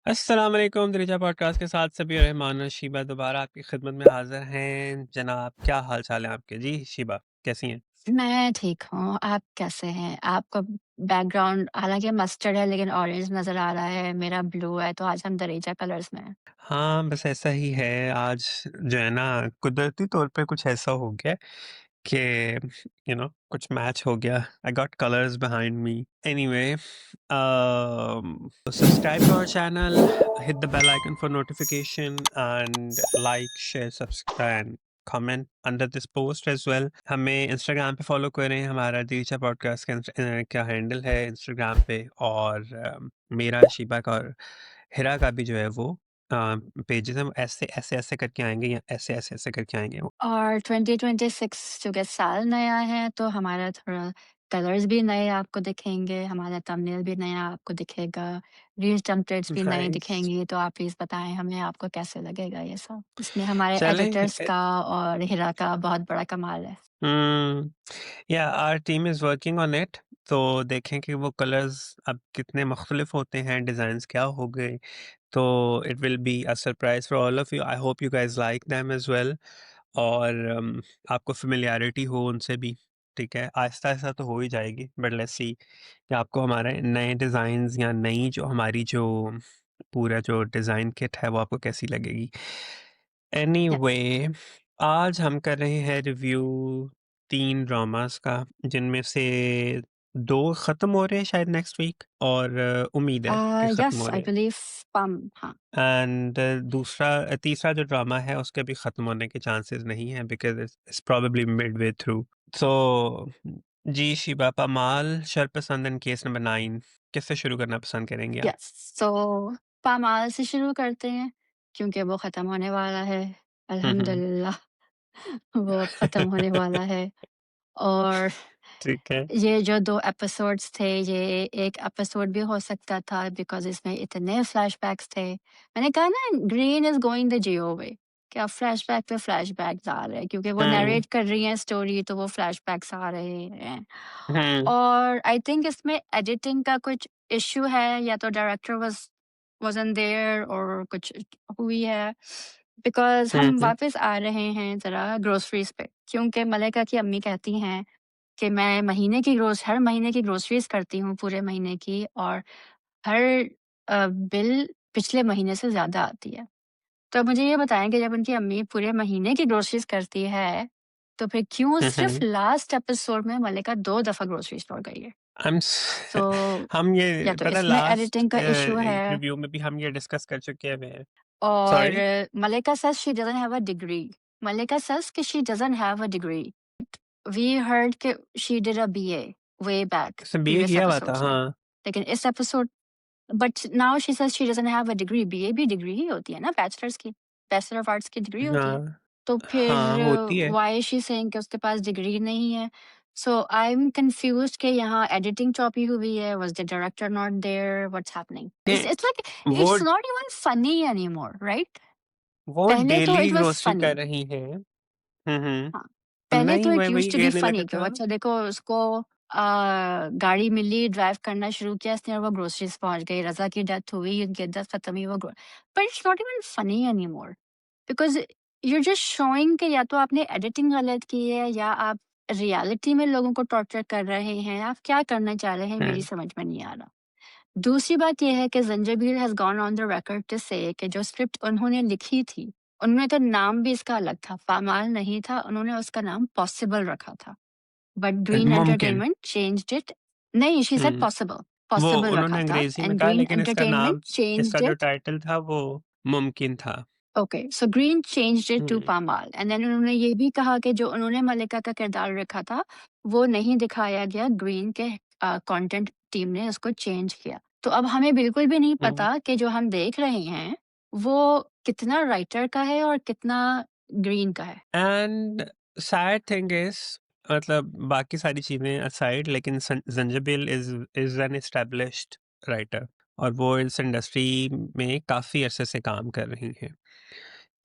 अस्सलाम वालेकुम दरिजा पॉडकास्ट के साथ सभी रहमान और शीबा दोबारा आपकी खिदमत में हाजिर हैं। जनाब क्या हाल चाल है आपके? जी शीबा कैसी हैं? मैं ठीक हूँ, आप कैसे हैं? आपका बैकग्राउंड हालाँकि मस्टर्ड है लेकिन ऑरेंज नज़र आ रहा है, मेरा ब्लू है, तो आज हम दरीचा कलर्स में हैं। हाँ, बस ऐसा ही है। आज जो है ना कुदरती तौर पे कुछ ऐसा हो गया कि कुछ मैच हो गया। I got colours behind me. Anyway, subscribe to our channel, hit the bell icon for notification and like share subscribe comment under this post as well. हमें इंस्टाग्राम पे फॉलो करें। हमारा दीचा पॉडकास्ट का हैंडल है Instagram पे, और मेरा शीबा का और हिरा का भी जो है वो पेजेस हम ऐसे करके आएँगे या ऐसे करके आएँगे वो। और 2026 चूँकि साल नया है, तो हमारा थोड़ा कलर्स भी नए आपको दिखेंगे, हमारा थंबनेल भी नया आपको दिखेगा, रील्स टेम्पलेट्स भी नए नाइस। दिखेंगी, तो आप प्लीज़ बताएँ हमें आपको कैसे लगेगा ये सब? इसमें हमारे चलें एडिटर्स का और हिरा का बहुत बड़ा कमाल है। Hmm, yeah our team is working on it. तो देखें कि वो कलर्स अब कितने मुख्तलिफ होते हैं, डिज़ाइन्स क्या हो गए। तो it will be a surprise for all of you. I hope you guys like them as well. और आपको फ़ैमिलियरिटी हो उनसे भी, ठीक है? आहिस्ता-आहिस्ता तो हो ही जाएगी, बट लेट्स सी कि आपको हमारे नए डिज़ाइन्स या नई जो हमारी जो पूरा जो डिज़ाइन किट है, वो आपको कैसी लगेगी। Anyway, yes. आज हम कर रहे हैं रिव्यू 3 ड्रामास का, जिनमें से 2 ख़त्म हो रहे हैं शायद नेक्स्ट वीक, और उम्मीद है कि ख़त्म यस, हो आई रहे हैं। बिलीव पम हाँ। एंड तीसरा जो ड्रामा है उसके भी ख़त्म होने के चांसेस नहीं है, because it's probably midway through. So जी, शिबा पामाल, शरपसंद एंड केस नंबर 9, किससे शुरू करना पसंद करेंगे आप? यस, सो पामाल से शुरू करते हैं क्योंकि वो ख़त्म होने वाला है। हुँ, हुँ। अल्हम्दुलिल्लाह वो अब ख़त्म होने वाला है और ठीक है। ये जो 2 एपिसोड्स थे, ये एक एपिसोड भी हो सकता था बिकॉज़ इसमें इतने फ्लैशबैक्स थे। मैंने कहा ना ग्रीन इज़ गोइंग द जियो वे कि अब फ्लैशबैक पे फ्लैशबैक्स आ रहे हैं क्योंकि वो हुँ, नैरेट कर रही हैं स्टोरी तो वो फ्लैशबैक्स आ रहे हैं। हुँ, और आई थिंक इसमें एडिटिंग का कुछ इश्यू है या तो डायरेक्टर वाज़न्ट देयर और कुछ हुई है बिकॉज़ हुँ, हम हुँ, वापस आ रहे हैं ज़रा ग्रोसरीज़ पे क्योंकि मलाइका की अम्मी कहती हैं कि मैं हर महीने की ग्रोसरीज़ करती हूँ पूरे महीने की और हर बिल पिछले महीने से ज़्यादा आती है। तो अब मुझे ये बताएँ कि जब उनकी अम्मी पूरे महीने की ग्रोसरीज़ करती है, तो फिर क्यों हुँ, सिर्फ़ हुँ। लास्ट एपिसोड में मल्लिका 2 दफ़ा ग्रोसरी स्टोर गई है? हम स सो हम या ये तो पता है इसमें लास्ट एडिटिंग का इश्यू है रिव्यू में भी हम ये डिस्कस कर चुके हुए हैं। और sorry? Malika says she doesn't have a degree. Malika says कि she doesn't have a degree. We heard कि she did a BA way back उसने बीए previous किया हुआ था, episodes में. हाँ। लेकिन इस episode but now she says she doesn't have a degree. BA भी डिग्री ही होती है ना बैचलर्स की, बैचलर ऑफ आर्ट्स की डिग्री होती है। हाँ, तो हाँ, होती फिर है। why is she saying कि उसके पास डिग्री नहीं है? So I'm confused कि यहाँ एडिटिंग चॉपी हुई है. Was the director not there? What's happening? कि It's like वो it's not even funny anymore, right? वो पहले तो daily it was grocery funny कर रही हैं। हुँ, हाँ, हुँ। पहले नहीं, तो इट मैं यूज्ड वही टू बी कहने फनी लगा कि था। अच्छा देखो उसको गाड़ी मिली, ड्राइव करना शुरू किया इसने और वो ग्रोसरीज़ पहुँच गई, रज़ा की डेथ हुई, उनकी डेथ खत्म हुई, वो grow but it's not even funny anymore because you are just showing कि या तो आपने एडिटिंग गलत की है या आप रियलिटी में लोगों को टॉर्चर कर रहे हैं, आप क्या करना चाह रहे हैं मेरी हुँ, समझ में नहीं आ रहा। दूसरी बात ये है कि Zanjeer has gone on the record to say कि जो स्क्रिप्ट उन्होंने लिखी थी, उनमें तो नाम भी इसका अलग था, पामाल नहीं था, उन्होंने उसका नाम पॉसिबल रखा था। बट ग्रीन मुमकिन। एंटरटेनमेंट चेंज्ड इट नहीं, शी सेड हुँ, पॉसिबल, वो पॉसिबल उन्होंने रखा था अंग्रेज़ी में एंड कहा, ग्रीन लेकिन इसका एंटरटेनमेंट नाम, इसका चेंज्ड जो इट टाइटल था वो मुमकिन था। Okay, so green changed it to um, पामाल एंड देन उन्होंने ये भी कहा कि जो उन्होंने मल्लिका का किरदार रखा था, वो नहीं दिखाया गया, ग्रीन के कंटेंट टीम ने उसको चेंज किया। तो अब हमें बिल्कुल भी नहीं हुँ। पता कि जो हम देख रहे हैं, वो कितना राइटर का है और कितना ग्रीन का है। एंड सैड थिंग इज़, मतलब बाकी सारी चीज़ें असाइड, लेकिन ज़ंजीबिल इज़ एन एस्टेब्लिश्ड राइटर, और वो इस इंडस्ट्री में काफ़ी अरसे से काम कर रही हैं,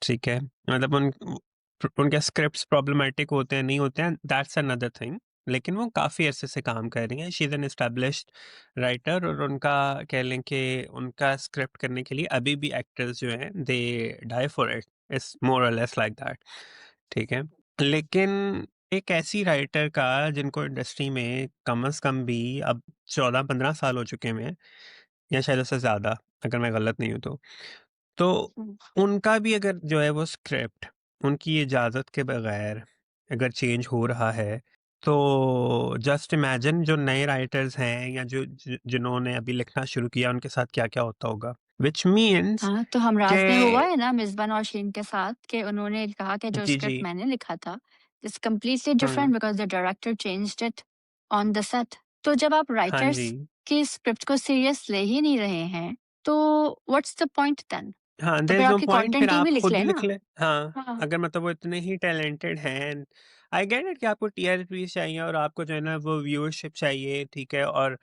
ठीक है? मतलब उनके स्क्रिप्ट्स प्रॉब्लमैटिक होते हैं, नहीं होते हैं, दैट्स अनदर थिंग। लेकिन वो काफ़ी अरसे से काम कर रही हैं। She is an established writer और उनका कह लें कि उनका स्क्रिप्ट करने के लिए अभी भी एक्टर्स जो हैं they die for it. It's more और लेस लाइक दैट, ठीक है? लेकिन एक ऐसी राइटर का जिनको इंडस्ट्री में कम से कम भी अब 14-15 साल हो चुके हैं या शायद उससे ज़्यादा, अगर मैं गलत नहीं हूँ तो। तो हुँ। उनका भी अगर जो है वो स्क्रिप्ट उनकी इजाज़त के बगैर अगर चेंज हो रहा है, तो जस्ट इमेजिन जो नए राइटर्स हैं या जो जिन्होंने अभी लिखना शुरू किया उनके साथ क्या-क्या होता होगा। व्हिच मीन्स हाँ, तो के हमराज़ में हुआ है ना मिज़बा नौशीन के साथ कि उन्होंने कहा कि जो जी, जी। स्क्रिप्ट मैंने लिखा था, it's completely hmm. Different because the director changed it on the set. तो जब आप हाँ जी। राइटर्स की स्क्रिप्ट को सीरियस ले ही नहीं रहे हैं, तो व्हाट्स द पॉइंट देन? हाँ, तो देयर फिर इज़ नो आपकी पॉइंट, कंटेंट फिर टीम आप ही लिख खुद ले ही लिख ना। लें। हाँ, हाँ, अगर मतलब वो इतने ही टैलेंटेड हैं, आई गेट इट कि आपको टीआरपीज़ चाहिए और आपको जो है ना वो व्यूअरशिप चाहिए, ठीक है? और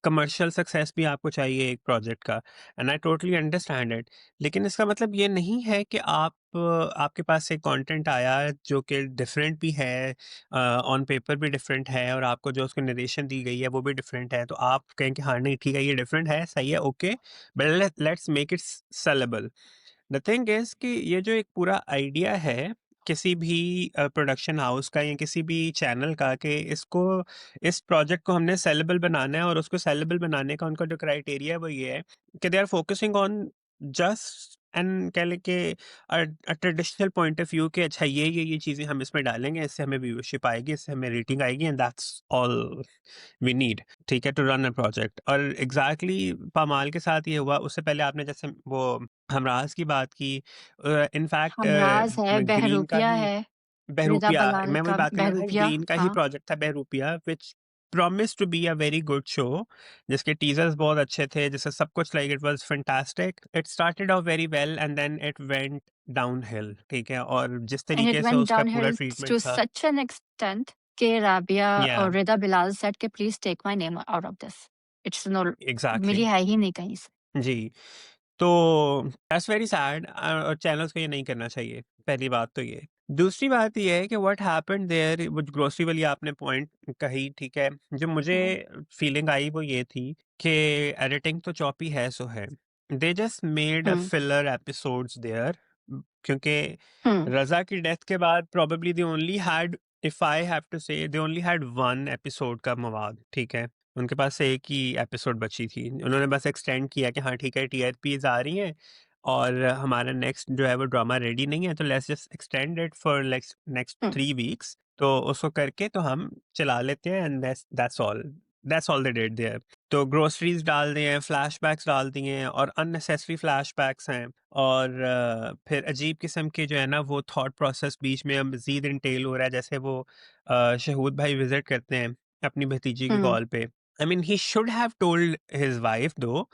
कमर्शियल सक्सेस भी आपको चाहिए एक प्रोजेक्ट का, and I totally understand it. लेकिन इसका मतलब ये नहीं है कि आपके पास एक कंटेंट आया जो कि डिफरेंट भी है, ऑन पेपर भी डिफरेंट है और आपको जो उसको नरेशन दी गई है वो भी डिफरेंट है, तो आप कहें कि हाँ, नहीं ठीक है, ये डिफरेंट है, सही है, okay. But let's make it saleable. The thing is कि ये जो एक पूरा आइडिया है किसी भी प्रोडक्शन हाउस का या किसी भी चैनल का कि इसको इस प्रोजेक्ट को हमने सेलेबल बनाना है और उसको सेलेबल बनाने का उनका जो क्राइटेरिया है वो ये है कि they are focusing on just and कह लें कि ट्रेडिशनल पॉइंट ऑफ व्यू कि अच्छा ये चीज़ें हम इसमें डालेंगे, इससे हमें व्यूअरशिप आएगी, इससे हमें रेटिंग आएगी, and that's all we need, ठीक है, टू रन अ प्रोजेक्ट। और एग्जैक्टली पामाल के साथ ये हुआ। उससे पहले आपने जैसे वो हमराज की बात की, इनफैक्ट हमराज़ है, ग्रीन का बहरूपिया भी है, रिदा बहरूपिया, बलाल मैं वही का बात करने था, बहरूपिया। ग्रीन का ही हाँ, प्रोजेक्ट था Behroopia, which promised to be a very good show, जिसके टीजर्स बहुत अच्छे थे, जिससे सब कुछ like it was fantastic. It started off very well and then it went downhill, ठीक है? और जिस एंड इट तरीके से वेंट उसका पूरा डाउनहिल ट्रीटमेंट टू था। सच एन एक्सटेंट कि राबिया या और रिदा बिलाल सेड कि please take my name out of this. It's no exactly. मिली है ही नहीं कहीं से। जी। तो दैट्स वेरी सैड, और चैनल्स को ये नहीं करना चाहिए, पहली बात तो ये। दूसरी बात ये है कि व्हाट हैपेंड देयर, वो ग्रोसरी वाली आपने पॉइंट कही, ठीक है? जो मुझे हुँ, फीलिंग आई वो ये थी कि एडिटिंग तो चॉपी है सो है। They just made a hmm, filler episodes there, क्योंकि हुँ, रज़ा की डेथ के बाद probably they only had, if I have to say, they only had 1 episode का मवाद, ठीक है? उनके पास एक ही एपिसोड बची थी। उन्होंने बस एक्सटेंड किया कि हाँ ठीक है, टीआरपीज़ आ रही हैं और हमारा नेक्स्ट जो है वो ड्रामा रेडी नहीं है, तो let's just extend it for next next hmm. 3 weeks. तो उसको करके तो हम चला लेते हैं, and that's all they did there. तो ग्रोसरीज़ डाल दिए हैं, फ्लैशबैक्स डाल दिए हैं और अननेसेसरी फ्लैशबैक्स हैं, और फिर अजीब किस्म के जो है ना वो थॉट प्रोसेस बीच में अब मज़ीद इंटेल हो रहा है। जैसे वो शहूद भाई विज़िट करते हैं अपनी भतीजी की हुँ। कॉल पे। I mean he should have told his wife दो,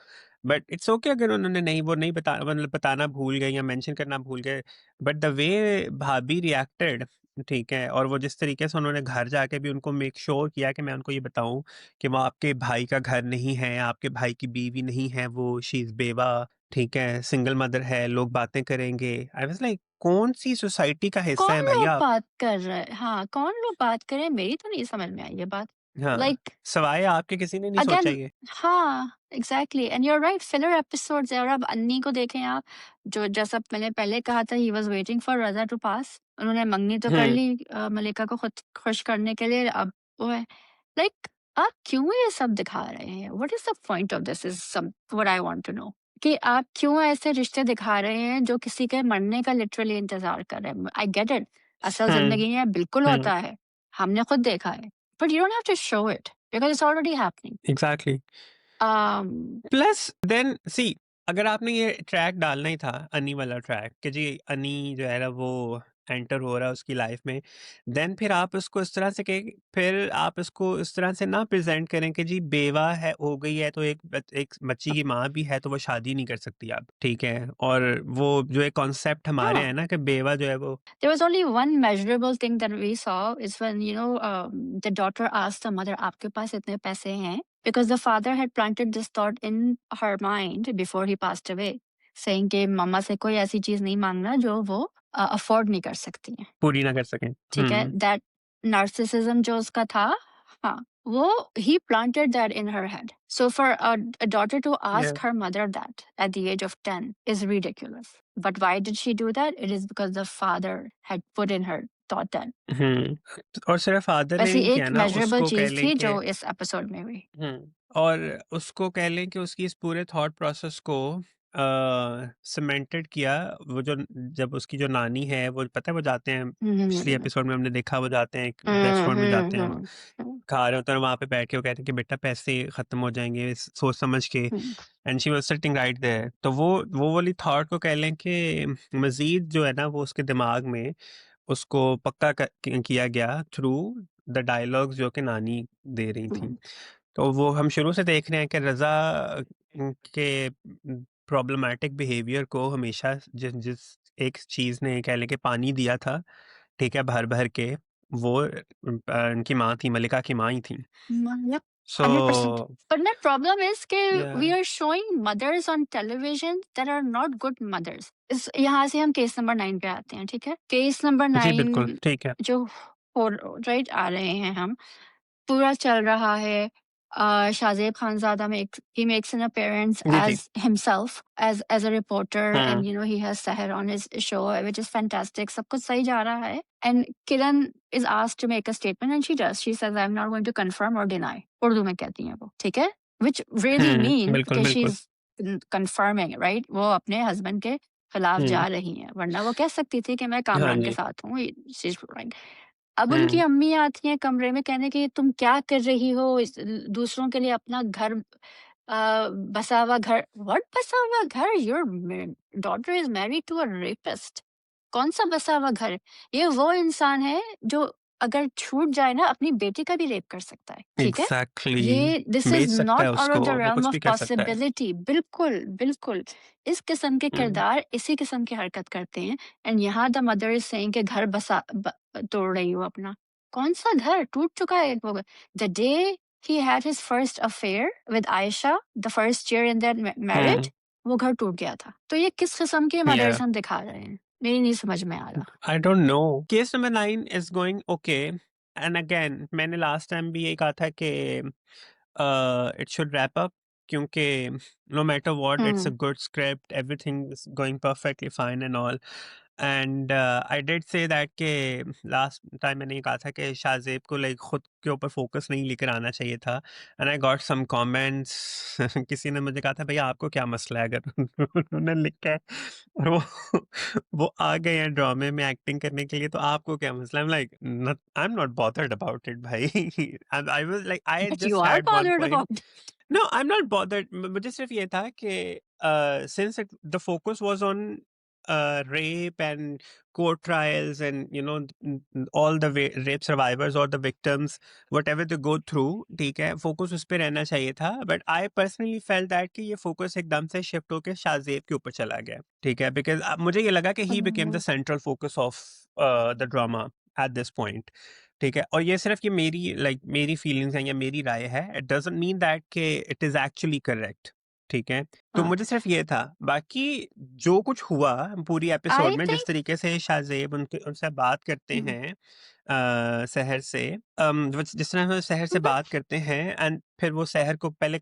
बट इट्स ओके अगर उन्होंने नहीं, वो नहीं बता, मतलब बताना भूल गए या मेंशन करना भूल गए, बट द वे भाभी रिएक्टेड, ठीक है, और वो जिस तरीके से उन्होंने घर जाके भी उनको मेक श्योर किया कि मैं उनको ये बताऊं कि वो आपके भाई का घर नहीं है, आपके भाई की बीवी नहीं है, वो शी इज बेवा, ठीक है, सिंगल मदर है, लोग बातें करेंगे। आई वाज लाइक कौन सी सोसाइटी का हिस्सा कौन है लोग भैया आप? बात कर रहे हैं? हाँ, कौन लोग बात कर रहे हैं? मेरी तो नहीं समझ में आई ये बात। हाँ, लाइक सवाए आपके किसी ने नहीं सोचा अगेन ये। हाँ, exactly and you are right filler episodes हैं और अब अन्नी को देखें आप, जो जैसा मैंने पहले कहा था he was waiting for Raza to pass. उन्होंने मंगनी तो कर हम्म। ली मल्लिका को खुद खुश करने के लिए, अब वो है। लाइक आप क्यों ये सब दिखा रहे हैं? What is the point of this is some what I want to know कि आप क्यों ऐसे रिश्ते दिखा रहे हैं जो किसी के मरने का लिटरली इंतज़ार कर रहे हैं? आई गेट इट, असल हम्म। ज़िंदगी में बिल्कुल हम्म। होता है, हमने खुद देखा है। But you don't have to show it because it's already happening. Exactly. Um, plus then see, अगर आपने ये ट्रैक डालना ही था, अनी वाला ट्रैक कि जी अनी जो है ना वो एंटर हो रहा है उसकी लाइफ में, देन फिर आप उसको इस तरह से फिर आप इसको इस तरह से ना प्रेजेंट करें कि जी बेवा है, हो गई है तो एक बच्ची की माँ भी है तो वो शादी नहीं कर सकती आप, ठीक है? और वो जो एक कॉन्सेप्ट हमारे huh. है ना कि बेवा जो है वो। There was only one measurable thing that we saw is when, the daughter asked the mother, आपके पास इतने पैसे हैं? Because the father had planted this thought in her mind before he passed away, saying कि मम्मा से कोई ऐसी चीज़ नहीं माँगना जो वो अफ़ोर्ड नहीं कर सकती हैं, पूरी ना कर सकें। ठीक है? हम्म। That नार्सिसिज्म जो उसका था, हाँ, वो ही planted that in her head. So for a daughter to या ask her mother that at the age of 10 is ridiculous. But why did she do that? It is because the father had put in her thought that. हुँ, और सिर्फ़ father ने वैसे नहीं किया एक ना, measurable उसको कह चीज़ लें थी कि जो इस एपिसोड में हुई। और उसको कह लें कि उसकी इस पूरे थॉट प्रोसेस को सीमेंटेड किया, वो जो जब उसकी जो नानी है, वो पता है वो जाते हैं, हुँ, हुँ, पिछली हुँ। एपिसोड में हमने देखा वो जाते हैं, एक हुँ, रेस्टोरेंट में हुँ, जाते हैं, वो हुँ, हुँ, खा रहे होते हैं और वहाँ पे बैठ के वो कहते हैं कि बेटा पैसे खत्म हो जाएँगे सोच समझ के, um, and she was sitting right there. तो वो वाली थॉट को कह लें कि मज़ीद जो है ना वो उसके दिमाग में उसको पक्का किया गया थ्रू द डायलॉग्स जो कि नानी दे रही थी। हुँ, तो वो हम शुरू से देख रहे हैं कि रज़ा के प्रॉब्लमैटिक बिहेवियर को हमेशा जिस जिस एक चीज़ ने कह लें कि पानी दिया था, ठीक है, भर-भर के, वो इनकी माँ थी, मल्लिका की माँ ही थी। yep, so 100%. But the problem is कि या we are showing mothers on television that are not good mothers. इस यहाँ से हम केस नंबर 9 पे आते हैं, ठीक है? केस नंबर जी, बिल्कुल, 9 ठीक है। जो हो राइट आ रहे हैं हम, पूरा चल रहा है। Shahzeb Khanzada makes he makes an appearance जी, जी। as himself as a reporter, hmm, and you know he has Seher on his show, which is fantastic. सब कुछ सही जा रहा है, and Kiran is asked to make a statement and she does. She says, I'm not going to confirm or deny. Urdu में कहती हैं वो, ठीक है? Which really हुँ, mean बिल्कुल, कि बिल्कुल। she's confirming, right? वो अपने husband के खिलाफ हुँ, जा रही हैं, वरना वो कह सकती थी कि मैं हाँ कामरान के जी। साथ हूँ। she's right. अब उनकी हुँ, अम्मी आती हैं कमरे में कहने कि तुम क्या कर रही हो? दूसरों के लिए अपना घर बसा हुआ घर, व्हाट बसा हुआ घर? Your daughter is married to a rapist. कौन-सा बसा हुआ घर? ये वो इंसान है जो अगर छूट जाए ना अपनी बेटी का भी रेप कर सकता है, ठीक है? एग्ज़ैक्टली, ये दिस इज़ बेच सकता है नॉट आउट ऑफ उसको, द वो realm कुछ ऑफ भी कर सकता है। पॉसिबिलिटी। बिल्कुल, बिल्कुल। इस किस्म के हुँ, किरदार इसी किस्म की हरकत करते हैं, एंड यहाँ द मदर इज़ सेइंग कि घर तोड़ रही हो अपना। कौन-सा घर? टूट चुका है वो घर। The day he had his first affair with Aisha, the first year in their marriage, हुँ, वो घर टूट गया था। तो ये किस किस्म के या मदर्स हम दिखा रहे हैं? मेरी नहीं समझ में आ रहा। आई don't no. Case number 9 is going okay, and again मैंने लास्ट टाइम भी यही कहा था कि it should wrap up, क्योंकि no matter what it's a hmm, good script, everything is going perfectly fine and all, and I did say that कि last time मैंने ये कहा था कि शाहज़ेब को लाइक खुद के ऊपर फोकस नहीं लेकर आना चाहिए था, and I got some comments किसी ने मुझे कहा था भैया आपको क्या मसला है अगर उन्होंने लिखा है और वो वो आ गए हैं ड्रामे में एक्टिंग करने के लिए तो आपको क्या मसला है? I am not bothered about it भाई। I was like I but you just are had one bothered point. about it. No I am not bothered, मुझे सिर्फ ये था कि since the focus was on rape and court trials and all the rape survivors or the victims, whatever they go through, ठीक है, focus उस पे रहना चाहिए था, but I personally felt that कि ये फोकस एकदम से शिफ्ट होकर शाहजेब के ऊपर चला गया, ठीक है, बिकॉज मुझे ये लगा कि he became the hmm, central focus of the drama at this point, ठीक है, और ये सिर्फ ये मेरी मेरी फीलिंग्स हैं या मेरी राय है, इट डजंट मीन दैट कि इट इज एक्चुअली करेक्ट, ठीक है, तो हाँ। मुझे सिर्फ ये था, बाकी जो कुछ हुआ पूरी एपिसोड आई में, जिस थिंक तरीके से शाहज़ेब उनके उनसे बात करते हुँ, हैं सहर से, जिस तरह वो सहर से हुँ, बात करते हैं, एंड फिर वो सहर को पहले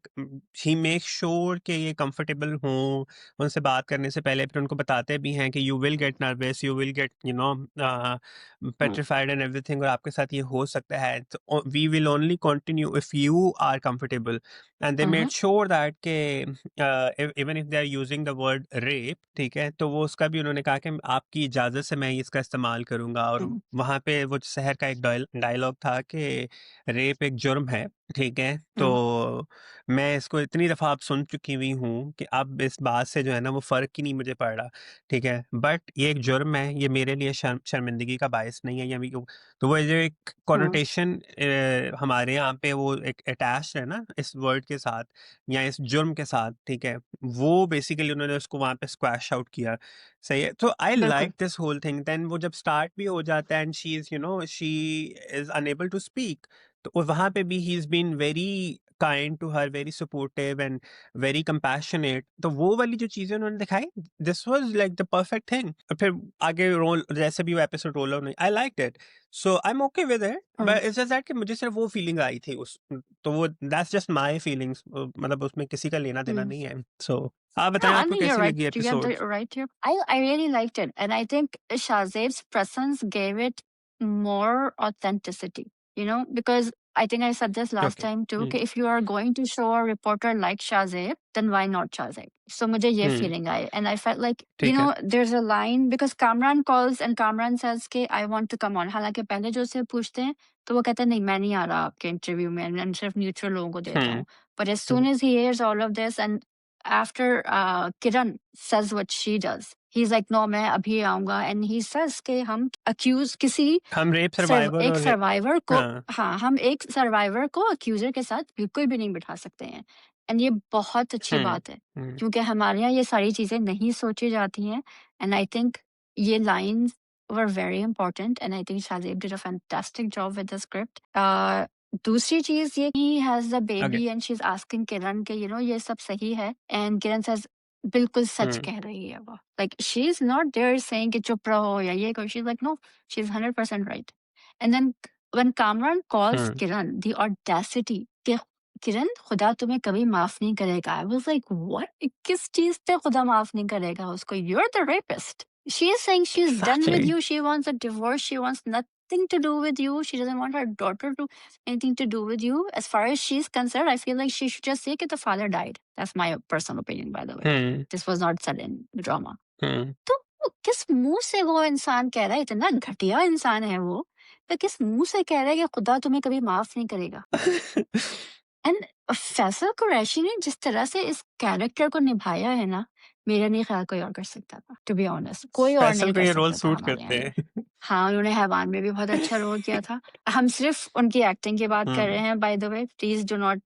ही मेक श्योर कि ये कंफर्टेबल हों उनसे बात करने से पहले, फिर उनको बताते भी हैं कि you will get nervous, you will get um, petrified and everything, और आपके साथ ये हो सकता है, तो we will only continue if you are comfortable, and they made um, sure that के even if they are using the word rape, ठीक है, तो वो उसका भी उन्होंने कहा कि आपकी इजाज़त से मैं इसका इस्तेमाल करूँगा, और हुँ, वहाँ पे वो शहर का एक डायलॉग था कि रेप एक जुर्म है, ठीक है, हुँ, तो मैं इसको इतनी दफ़ा अब सुन चुकी हुई हूँ कि अब इस बात से जो है ना वो फ़र्क ही नहीं मुझे पड़ रहा, ठीक है, बट ये एक जुर्म है, ये मेरे लिए शर्मिंदगी का बायस नहीं है, या तो वो जो एक हुँ, कॉनोटेशन हमारे यहाँ पे वो एक अटैच्ड है ना इस वर्ड के साथ या इस जुर्म के साथ, ठीक है, वो बेसिकली उन्होंने उसको वहाँ पे स्क्वैश आउट किया, सही है, तो आई बिल्कुल। Like this whole thing, then वो जब स्टार्ट भी हो जाता है and she is she is unable to speak, तो वहाँ पे भी he is been very kind to her, very supportive and very compassionate. तो वो वाली जो चीज़ें उन्होंने दिखाई, this was like the perfect thing. और फिर आगे रोल जैसे भी वो episode roll on, I liked it. So I am okay with it, hmm. But it's just that कि मुझे सिर्फ वो फीलिंग आई थी उस, तो वो दैट्स जस्ट माय फीलिंग्स, मतलब उसमें किसी का लेना-देना हुँ। नहीं है। सो आप No, बताएँ I आपको mean, you're कैसी right. लगी You have the episode? right here. I really liked it. And I think Shahzeb's presence gave it more authenticity, because I think I said this last okay. time too, hmm, okay, if you are going to show a reporter like Shahzeb, then why not Shahzeb? So mujhe ye hmm, feeling I. And I felt like, ठीक है। there's a line because Kamran calls and Kamran says कि I want to come on. हालांकि पहले जो उससे पूछते हैं तो वो कहता है नहीं मैं नहीं आ रहा आपके इंटरव्यू में, मैं सिर्फ न्यूट्रल लोगों को देता हुँ, हूँ. But as hmm, soon as he hears all of this and after Kiran says what she does, he's like, no, मैं अभी आऊँगा. And he says कि हम accuse किसी हम रेप सर्वाइवर एक और रे सर्वाइवर को, हाँ, हाँ, हम एक सर्वाइवर को अक्यूज़र के साथ बिल्कुल भी नहीं बिठा सकते हैं. एंड ये बहुत अच्छी हुँ, बात है, हुँ, क्योंकि हमारे यहाँ ये सारी चीज़ें नहीं सोची जाती हैं. एंड आई थिंक ये lines were very important and I think Shahzeb did a fantastic job with the script. दूसरी चीज़ ये he has the okay. Baby and she is asking Kiran के ये सब सही है? एंड किरण सेज़ बिल्कुल सच हुँ, कह रही है वो. Like she is not there saying कि चुप रहो या ये करो. She is like no, she is 100% right. And then when Kamran calls hmm, Kiran, the audacity कि किरण खुदा तुम्हें कभी माफ नहीं करेगा. I was like, what? किस चीज पे खुदा माफ नहीं करेगा उसको? You're the rapist. She is saying she's done with exactly. you. She wants a divorce. She wants nothing to do with you. She doesn't want her daughter to anything to do with you. As far as she's concerned, I feel like she should just say that the father died. That's my personal opinion, by the way. Hmm, This was not said in the drama. हुँ। तो वो किस मुँह से वो इंसान कह रहा है, इतना घटिया इंसान है वो, तो किस मुँह से कह रहा है कि खुदा तुम्हें कभी माफ़ नहीं करेगा? एंड फैसल कुरैशी ने जिस तरह से इस कैरेक्टर को निभाया है ना, मेरा नहीं ख़्याल कोई और कर सकता था, टू बी ऑनेस्ट कोई और फैसल नहीं को कर ये रोल सकता था सूट हमारे यहाँ करते ये। हैं। हाँ, उन्होंने हैवान में भी बहुत अच्छा रोल किया था। हम सिर्फ़ उनकी एक्टिंग की बात कर रहे हुँ, हैं by the way, please do not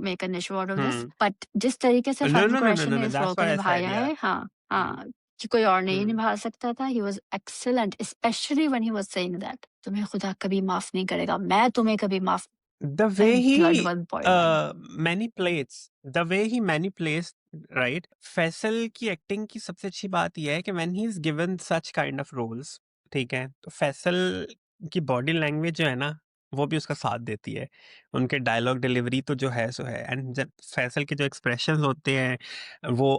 make an issue out of this, hmm. But जिस तरीके से no, Faisal no, no, no, Qureshi no, ने नो, इस रोल दैट्स को व्हाट आई सेड, निभाया या। है, हाँ, हुँ, हाँ, कि कोई और नहीं हुँ। निभा सकता था. He was excellent specially when he was saying that तुम्हें खुदा कभी माफ़ नहीं करेगा, मैं तुम्हें कभी माफ़. The my way blood he was boiling. manipulates, the way he manipulates, right? Faisal की एक्टिंग की सबसे अच्छी बात ये है कि when he is given such kind of roles, ठीक है? तो फैसल की बॉडी लैंग्वेज जो है ना, वो भी उसका साथ देती है। उनके डायलॉग डिलीवरी तो जो है सो है, एंड जब फैसल के जो एक्सप्रेशंस होते हैं, वो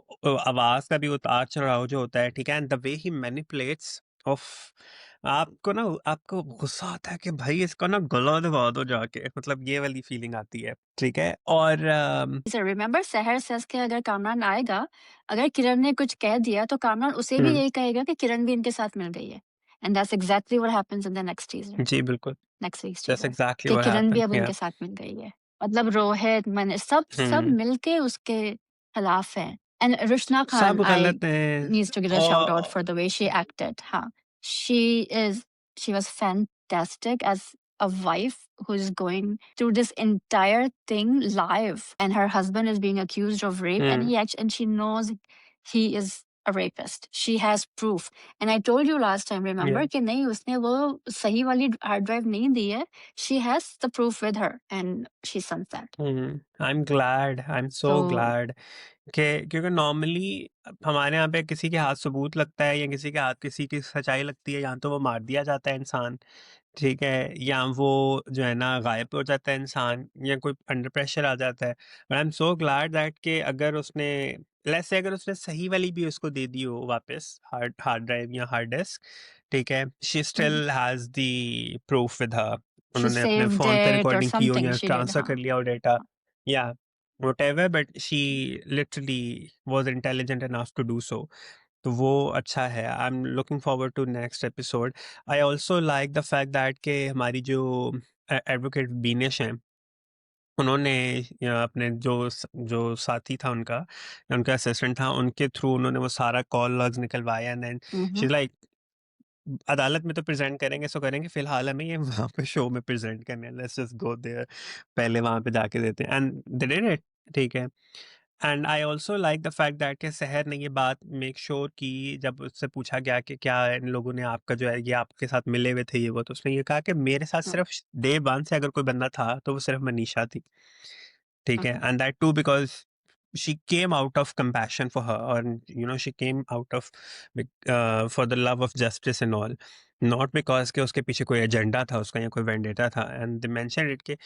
आवाज़ का भी उतार-चढ़ाव जो होता है, ठीक है? And the way he manipulates, उफ़! आपको ना, आपको गुस्सा आता है कि भाई इसका ना गला दबा दो जाके, मतलब ये वाली फीलिंग आती है, ठीक है? और रिमेंबर सहर सेज़ के अगर कामरान आएगा, अगर किरण ने कुछ कह दिया तो कामरान उसे भी हुँ, यही कहेगा कि किरण भी इनके साथ मिल गई है. And that's exactly what happens in the जी बिल्कुल, next weeks that's teaser, exactly कि व्हाट किरण भी हैपेंड, अब या। इनके साथ मिल गई है. मतलब रोहित, मैंने सब हुँ, मिलके उसके खिलाफ हैं. एंड रुशना खान सब आई गलत हैं needs to get a shout out औ for the way she acted. हाँ, she is she was fantastic as a wife who is going through this entire thing live and her husband is being accused of rape and hmm, and she knows he is a rapist. She has proof. And I told you last time, या, remember कि नहीं उसने वो सही वाली hard drive नहीं दी है. She has the proof with her and she sent that. Hmm, I am so So glad कि क्योंकि नॉर्मली हमारे यहाँ पे किसी के हाथ सबूत लगता है या किसी के हाथ किसी की सच्चाई लगती है, या तो वो मार दिया जाता है इंसान, ठीक है? या वो जो है ना गायब हो जाता है इंसान, या कोई अंडर प्रेशर आ जाता है। But I am so glad that कि अगर उसने, लेट्स से अगर उसने सही वाली भी उसको दे दी हो वापस, हार्ड हार्ड ड्राइव या हार्ड डिस्क, ठीक है? She mm, still has the proof with her. she उन्होंने अपने saved फ़ोन पे it or रिकॉर्डिंग की हो something या she did. Transfer Huh? कर लिया हो डेटा, या whatever, but she literally was intelligent enough to do so. तो वो अच्छा है। I am looking forward to next episode. I also like the fact that कि हमारी जो एडवोकेट बीनेश हैं, उन्होंने अपने जो साथी था उनका, उनका असिस्टेंट था, उनके थ्रू उन्होंने वो सारा कॉल लॉग्स निकलवाया, and then she Mm-hmm. Is like अदालत में तो प्रेज़ेंट करेंगे सो करेंगे, फिलहाल हमें ये वहाँ पे शो में प्रेज़ेंट करने हैं, लेट्स जस्ट गो देयर, पहले वहाँ पे जाके देते हैं, एंड दे डिड इट, ठीक है? And I also like the fact that कि सहर ने ये बात मेक श्योर की, जब उससे पूछा गया कि क्या इन लोगों ने आपका जो है ये आपके साथ मिले हुए थे ये वो, तो उसने ये कहा कि मेरे साथ हुँ, सिर्फ डे वन से अगर कोई बंदा था तो वो सिर्फ मनीषा थी, ठीक हुँ, है, हुँ। And that too because she came out of compassion for her, or she came out of for the love of justice and all, not because के उसके पीछे कोई एजेंडा था उसका या कोई वेंडेटा था, and they mentioned it कि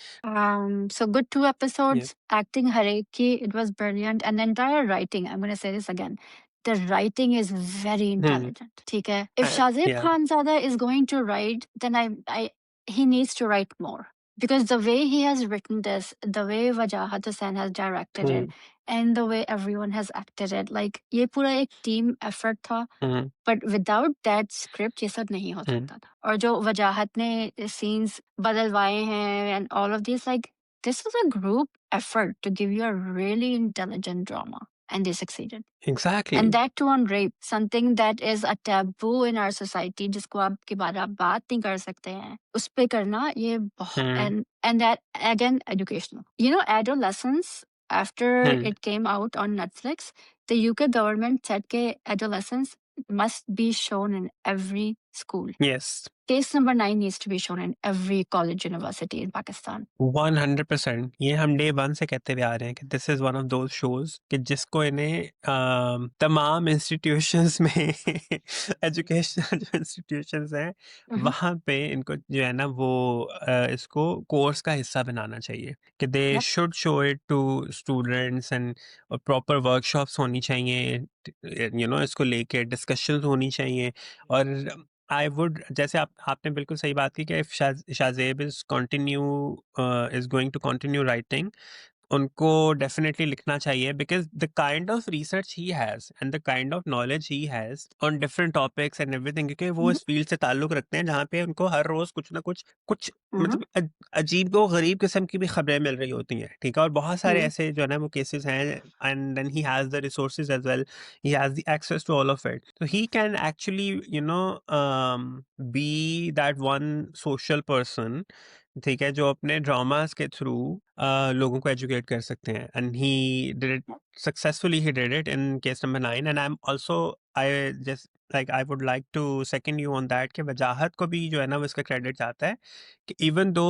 So good 2 yeah. episodes. Acting Hareki, it was brilliant. And the entire writing, I'm gonna say this again. The writing is very Hmm. intelligent. ठीक है? If Shahzeb Yeah. Khanzada is going to write, then I he needs to write more. Because the way he has written this, the way Wajahat Hussain has directed it, Hmm. and the way everyone has acted it, like ये पूरा एक team effort था. Hmm. But without that script ये सब नहीं हो Hmm. सकता था और जो वजाहत ने सीन्स बदलवाए हैं and all of this like this was a group effort to give you a really intelligent drama and they succeeded and Exactly. That too on rape something that is a taboo in our society जिसको आपके बारे आप बात नहीं कर सकते हैं उस पे करना ये बहुत Hmm. And that again educational you know adolescence after Hmm. it came out on Netflix, the UK government said that adolescence must be shown in every school. Yes. Case number 9 needs to be shown in every college university in Pakistan. 100%, ये हम day one से कहते हुए आ रहे हैं कि this is one of those shows कि जिसको इन्हें तमाम इंस्टीट्यूशंस में एजुकेशनल जो इंस्टीट्यूशंस हैं Mhm, वहाँ पे इनको जो है ना वो इसको कोर्स का हिस्सा बनाना चाहिए कि they yep. Should show it to students, and proper workshops होनी चाहिए, इसको लेके डिस्कशंस होनी चाहिए। और आई वुड, जैसे आपने बिल्कुल सही बात की कि if Shahzeb is going to continue writing, उनको डेफिनेटली लिखना चाहिए, because the kind of research he has and the kind of knowledge he has on different topics and everything, क्योंकि वो Mhm, इस फील्ड से ताल्लुक़ रखते हैं जहाँ पे उनको हर रोज़ कुछ ना कुछ mhm, मतलब अजीब व गरीब किस्म की भी खबरें मिल रही होती हैं, ठीक है? और बहुत सारे mhm, ऐसे जो है ना वो केसेस हैं, and then he has the resources as well, he has the access to all of it. So he can actually, be that one social person, ठीक है, जो अपने ड्रामास के थ्रू लोगों को एजुकेट कर सकते हैं, and he did it successfully, he did it in case number 9, and I am also, I just like I would like to second you on that कि वजाहत को भी जो है ना वो इसका क्रेडिट जाता है कि इवन दो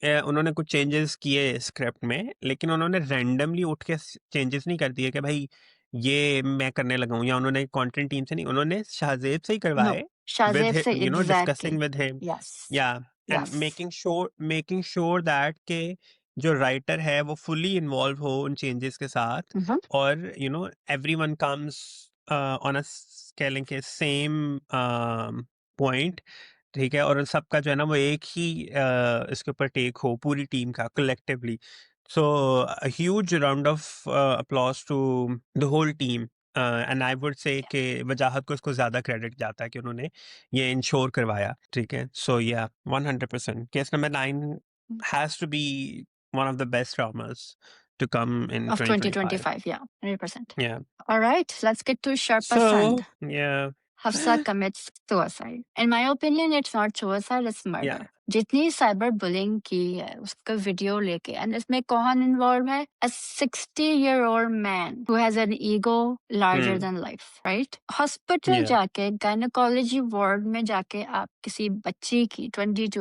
उन्होंने कुछ चेंजेस किए स्क्रिप्ट में, लेकिन उन्होंने रैंडमली उठ के चेंजेस नहीं कर दिए कि भाई ये मैं करने लगा हूँ, या उन्होंने कंटेंट टीम से नहीं, उन्होंने शाहजेब से ही No. करवाए, Shahzeb with say discussing exactly. with him, Yes. yeah, and Yes. making sure that के जो राइटर है वो fully involve हो उन changes के साथ, Mhm. और everyone comes on a कह के same point, ठीक है, और सबका जो है ना वो एक ही इसके ऊपर टेक हो पूरी टीम का collectively, so a huge round of applause to the whole team, and I would say कि वजाहत को इसको ज़्यादा क्रेडिट जाता है कि उन्होंने ये इंश्योर करवाया, ठीक है? So yeah 100% case number 9 has to be one of the best dramas to come in Of 2025। 2025, yeah, 100%. या All right, let's get to Sharpa so Sand. या Hafsa commits suicide. In my opinion, it's not suicide, it's या murder. जितनी cyber bullying की है उसका video लेके and इसमें कौन इन्वॉल्व है a 60-year-old man who has an ego larger hmm, than life, right? Hospital या जाके गायनोकोलॉजी वार्ड में जाके आप किसी बच्ची की 23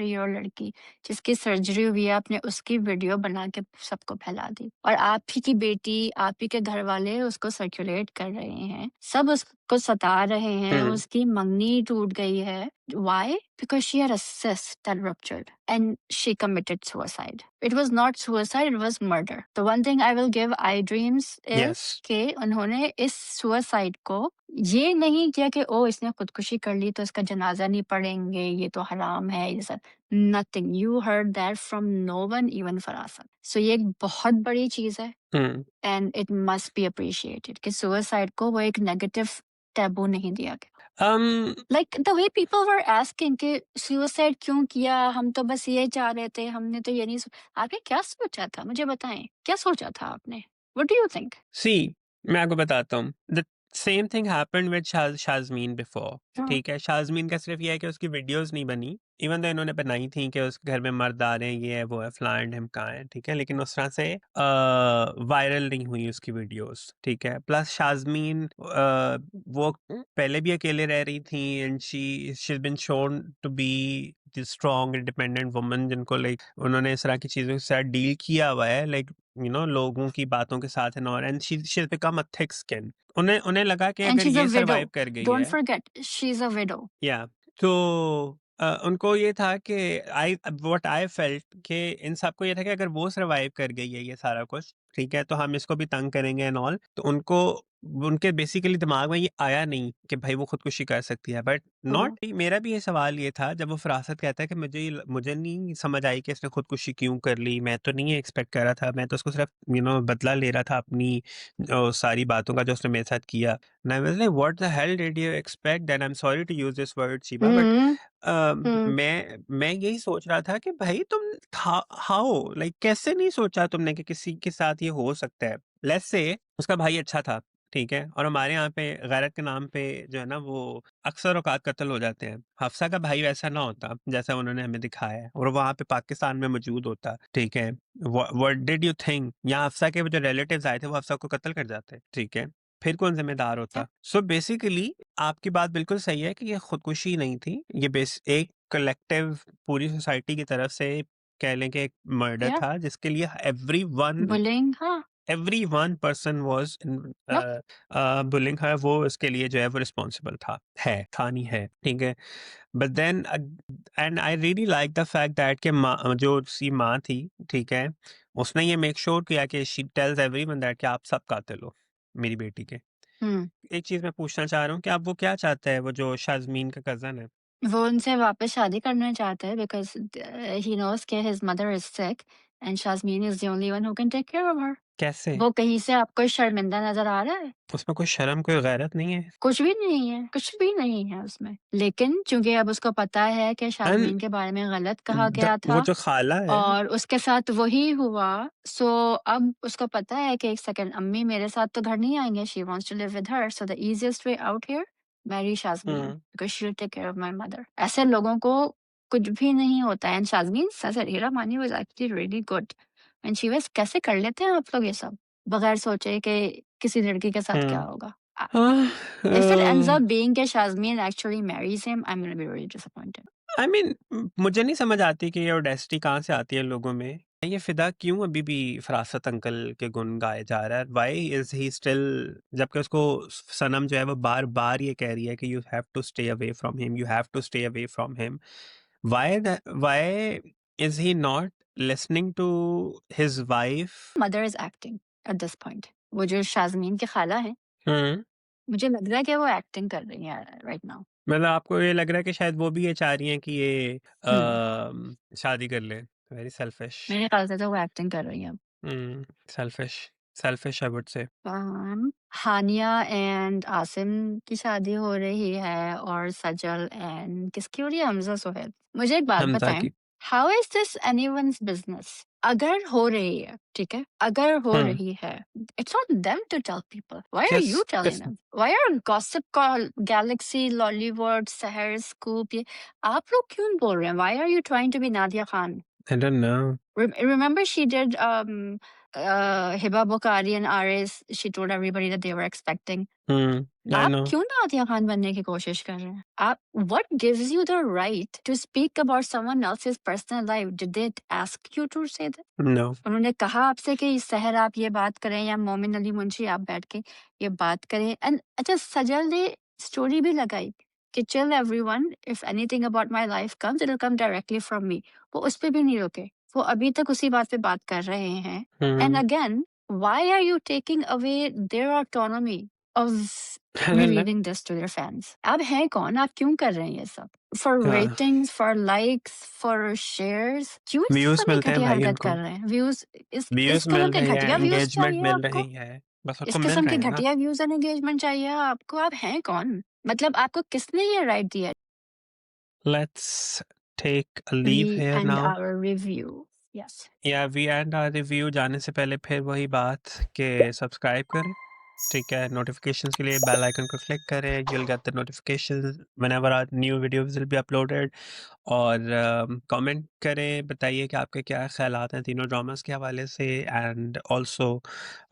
year old लड़की जिसकी सर्जरी हुई है आपने उसकी वीडियो बना के सबको फैला दी और आप ही की बेटी आप ही के घर वाले उसको सर्कुलेट कर रहे हैं सब उसको सता रहे हैं हुँ, उसकी मंगनी टूट गई है why because she had a cyst that ruptured and she committed suicide. It was not suicide, it was murder. The one thing I will give iDreams is yes, कि उन्होंने इस suicide को ये नहीं किया कि ओ इसने खुदकुशी कर ली तो इसका जनाजा नहीं पढ़ेंगे ये तो हराम है ये सब nothing you heard that from no one even फरासत so ये एक बहुत बड़ी चीज है हुँ, and it must be appreciated कि suicide को वो एक negative taboo नहीं दिया गया um, like the way people were asking कि suicide क्यों किया हम तो बस ये चाह रहे थे हमने तो ये नहीं आपने क्या सोचा था मुझे बताएं क्या सोचा था आपने what do you think सी मैं आपको बताता हूँ, the same thing happened with Shazmeen before, हाँ ठीक है? शाज़मीन का सिर्फ ये है कि उसकी वीडियोज़ नहीं बनी, इवन दो इन्होंने बनाई थी कि उसके घर में मर्द आ रहे हैं, ये है, वो है, फ्लाएंड हम कहाँ हैं, ठीक है? लेकिन उस तरह से वायरल नहीं हुई उसकी वीडियोस, ठीक है? प्लस शाज़मीन वो पहले भी अकेले रह रही थी and she has been shown to be the strong independent woman, जिनको लाइक उन्होंने इस तरह की चीज़ों के साथ डील किया हुआ है, लाइक लोगों की बातों के साथ and all, and she has become a thick skin. उन्हें उन्हें लगा कि एंड अगर शी इज़ अ ये विडो, सर्वाइव कर गई डोंट है, forget she is a window. या तो उनको ये था कि आई व्हाट आई फेल्ट कि इन सबको ये था कि अगर वो सर्वाइव कर गई है ये सारा कुछ, ठीक है, तो हम इसको भी तंग करेंगे एंड ऑल। तो उनको उनके बेसिकली दिमाग में ये आया नहीं कि भाई वो खुदकुशी कर सकती है, बट नॉट। ओह! मेरा भी ये सवाल ये था जब वो फरासत कहता है कि मुझे नहीं समझ आई कि इसने खुदकुशी क्यों कर ली, मैं तो नहीं एक्सपेक्ट कर रहा था, मैं तो उसको सिर्फ बदला ले रहा था अपनी सारी बातों का जो उसने मेरे साथ किया। And I was like, what the hell did you expect? And I'm sorry to use this word, Shiba, but हुँ, हुँ, मैं यही सोच रहा था कि भाई तुम हाउ लाइक कैसे नहीं सोचा तुमने कि किसी के साथ ये हो सकता है? लेट्स से उसका भाई अच्छा था, ठीक है? और हमारे यहाँ पे गैरत के नाम पे जो है ना वो अक्सर औकात कत्ल हो जाते हैं। हफ्सा का भाई वैसा ना होता जैसा उन्होंने हमें दिखाया है और वहाँ पे पाकिस्तान में मौजूद होता, ठीक है? What did you think? यहाँ हफ्सा के जो रिलेटिव्स आए थे वो हफ्सा को कत्ल कर जाते, ठीक है? फिर कौन ज़िम्मेदार या होता? सो बेसिकली आपकी बात बिल्कुल सही है कि ये खुदकुशी नहीं थी। ये एक कलेक्टिव पूरी सोसाइटी की तरफ से कह लें कि एक मर्डर या था जिसके लिए बुलिंग हाँ, everyone person was yup, bullying her, वो उसके लिए जो है वो रिस्पॉन्सिबल था नहीं है, ठीक है? But then and I really like the fact that कि माँ जो उसकी माँ थी, ठीक है? उसने ये मेक श्योर किया कि शी टेल्स एवरीवन दैट कि आप सब कातिल हो, मेरी बेटी के। हुँ। एक चीज़ मैं पूछना चाह रहा हूँ कि अब वो क्या चाहता है, वो जो शाज़मीन का कज़न है? वो उनसे वापस शादी करना चाहता है बिकॉज़ ही नोज़ कि his mother is sick and Shazmeen is the only one who can take care of her. कैसे? वो कहीं से आपको शर्मिंदा नज़र आ रहा है? उसमें कोई शर्म, कोई गैरत नहीं है? कुछ भी नहीं है, कुछ भी नहीं है उसमें। लेकिन चूँकि अब उसको पता है कि एंड शाज़मीन के बारे में गलत कहा गया वो था जो खाला है, और उसके साथ वही हुआ, सो अब उसको पता है कि 1 सेकंड अम्मी मेरे साथ तो घर नहीं आएँगे, she wants to live with her, so the easiest way out here marry Shazmeen um, because she will take care of my mother. ऐसे लोगों को कुछ भी नहीं होता है एंड शाज़मीन सच हीरा मानी was actually really good and she was कैसे कर लेते हैं आप लोग ये सब? बगैर सोचे कि किसी लड़की के साथ क्या हुँ। होगा? हाँ, If it ends up being कि शाज़मीन actually marries him, I'm gonna be really disappointed. I mean मुझे नहीं समझ आती कि ये ऑडेस्टी कहाँ से आती है लोगों में। ये फ़िदा क्यों अभी भी फ़रासत अंकल के गुण गाए जा रहा है? व्हाई इज़ ही स्टिल, जबकि उसको सनम जो है वो बार-बार ये कह रही है कि you have to stay away from him, you have to stay away from him. Why is he not listening to his wife? Mother is acting at this point. वो जो शाज़मीन की खाला हैं, हुँ। मुझे लग रहा है कि वो एक्टिंग कर रही हैं राइट नाउ। मतलब आपको ये लग रहा है कि शायद वो भी ये चाह रही हैं कि ये हुँ, शादी कर ले। Very selfish. मेरे ख़्याल से तो वो एक्टिंग कर रही हैं। Selfish, selfish I would say. Hania and Asim की शादी हो रही है और सजल एंड किसकी हो रही है? हमज़ा सोहेल। मुझे एक बात हमज़ा बताएँ, की। How is this anyone's business? अगर हो रही है, ठीक है? अगर हो हुँ, रही है, it's on them to tell people. Why are किस यू टेलिंग किस them? Why are gossip call galaxy, Lollywood, Sahar, scoop ये आप लोग क्यों बोल रहे हैं? Why are you trying to be Nadia Khan? I don't know. Remember she did Hiba Bukhari and Aris. She told everybody that they were expecting. हुँ, आई आप no. क्यों नादिया खान बनने की कोशिश कर रहे हैं? आप what gives you the right to speak about someone else's personal life? Did they ask you to say that? No. उन्होंने कहा आपसे कि सहर आप ये बात करें या मोमिन अली मुंशी आप बैठ के ये बात करें एंड अच्छा सजल ने स्टोरी भी लगाई कि chill everyone if anything about my life comes it will come directly from me वो उस पे भी नहीं रुके वो अभी तक उसी बात पे बात कर रहे हैं and hmm, again why are you taking away their autonomy of I don't know. Revealing this to their fans आप हैं कौन आप क्यों कर रहे हैं ये सब फॉर हाँ, ratings, for likes, for shares क्यों इस व्यूज़ किस्म की मिलते हैं घटिया भाई हरकत उनको। कर रहे हैं? व्यूज़ इस व्यूज़ किस्म मिल के रही है, घटिया व्यूज़ एंगेजमेंट चाहिए मिल आपको? रही है, बस इस उसको मिल किस्म रहे के हैं ना। घटिया व्यूज़ एंड एंगेजमेंट चाहिए आपको? आप हैं कौन? मतलब आपको किसने ये राइट दिया? Let's take a leave we here and now. Our review. Yes. Yeah we end our review जाने से पहले फिर वही बात कि सब्सक्राइब करें। ठीक है, नोटिफ़िकेशंस के लिए बेल आइकन को क्लिक करें, you will get the notifications whenever our new videos will be uploaded. और कमेंट करें, बताइए कि आपके क्या ख़्यालात हैं तीनों ड्रामास के हवाले से, एंड ऑल्सो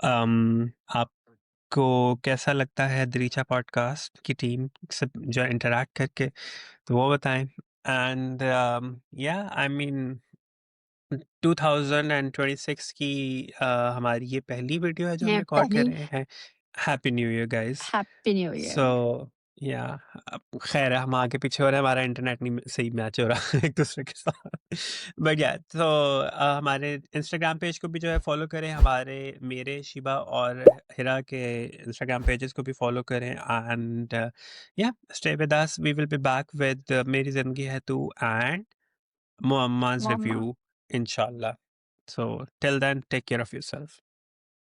आपको कैसा लगता है दरीचा पॉडकास्ट की टीम से जो इंटरैक्ट करके, तो वो बताएँ। एंड या आई मीन 2026 की हमारी ये पहली वीडियो है जो हम ये रिकॉर्ड कर पहली रहे हैं। Happy new year guys. Happy new so year. या अब खैर है, हम आगे पीछे हो रहे हैं, हमारा इंटरनेट नहीं सही मैच हो रहा एक दूसरे के साथ। बट या तो हमारे इंस्टाग्राम पेज को भी जो है फॉलो करें, हमारे मेरे शिबा और हिरा के इंस्टाग्राम पेजेस को भी फॉलो करें। And yeah stay with us, we will be back with मेरी जिंदगी है तू एंड Muamma's मम्मा। review, inshallah. So till then, take care of yourself.